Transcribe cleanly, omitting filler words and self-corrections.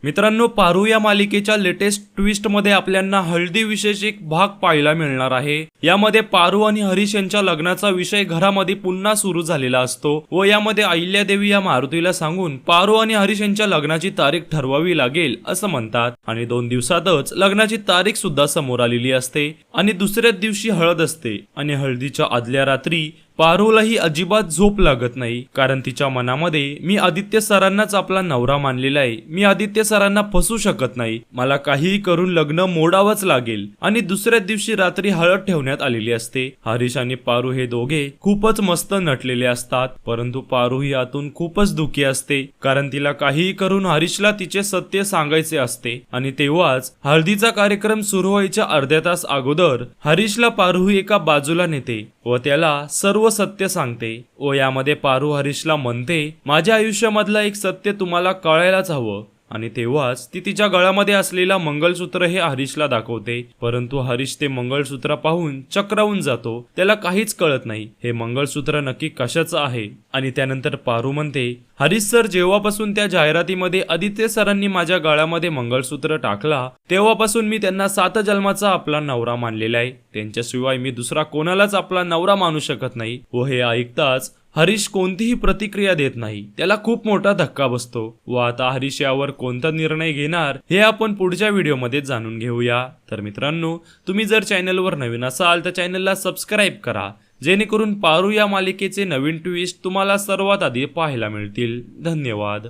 मित्रांनो, पारू या मालिकेच्या लेटेस्ट ट्विस्ट मध्ये आपल्याला हळदी विशेष एक भाग पाहायला मिळणार आहे। यामध्ये पारू आणि हरीश यांच्या लग्नाचा विषय घरामध्ये पुन्हा सुरू झालेला असतो व यामध्ये अहिल्यादेवी या मारुतीला सांगून पारू आणि हरीश यांच्या लग्नाची तारीख ठरवावी लागेल असं म्हणतात आणि 2 दिवसातच लग्नाची तारीख सुद्धा समोर आलेली असते आणि दुसऱ्याच दिवशी हळद असते आणि हळदीच्या आदल्या रात्री पारूलाही अजिबात झोप लागत नाही, कारण तिच्या मनामध्ये मी आदित्य सरांनाच आपला नवरा मानलेला आहे, मी आदित्य सरांना फसू शकत नाही, मला काहीही करून लग्न मोडावंच लागेल। आणि दुसऱ्याच दिवशी रात्री हळद ठेवण्यात आलेली असते। हरीश आणि पारू हे दोघे खूपच मस्त नटलेले असतात, परंतु पारू ही आतून खूपच दुखी असते, कारण तिला काहीही करून हरीशला तिचे सत्य सांगायचे असते। आणि तेव्हाच हळदीचा कार्यक्रम सुरू व्हायच्या अर्ध्या तास अगोदर हरीशला पारू ही एका बाजूला नेते व त्याला सर्व सत्य सांगते व यामध्ये पारू हरीशला म्हणते, माझ्या आयुष्यामधला एक सत्य तुम्हाला कळायलाच हवं। आणि तेव्हाच ती तिच्या गळ्यामध्ये असलेला मंगळसूत्र हे हरीशला दाखवते, परंतु हरीश ते मंगळसूत्र पाहून चक्रावून जातो, त्याला काहीच कळत नाही हे मंगळसूत्र नक्की कशाचं आहे। आणि त्यानंतर पारू म्हणते, हरीश सर, जेव्हापासून त्या जाहिरातीमध्ये आदित्य सरांनी माझ्या गळ्यामध्ये मंगळसूत्र टाकला तेव्हापासून मी त्यांना 7 जन्माचा आपला नवरा मानलेला आहे, त्यांच्याशिवाय मी दुसरा कोणालाच आपला नवरा मानू शकत नाही। व हे ऐकताच हरीश कोणतीही प्रतिक्रिया देत नाही, त्याला खूप मोठा धक्का बसतो व आता हरीश यावर कोणता निर्णय घेणार हे आपण पुढच्या व्हिडिओमध्ये जाणून घेऊया। तर मित्रांनो, तुम्ही जर चॅनलवर नवीन असाल तर चॅनलला सबस्क्राईब करा, जेणेकरून पारू या मालिकेचे नवीन ट्विस्ट तुम्हाला सर्वात आधी पाहायला मिळतील। धन्यवाद।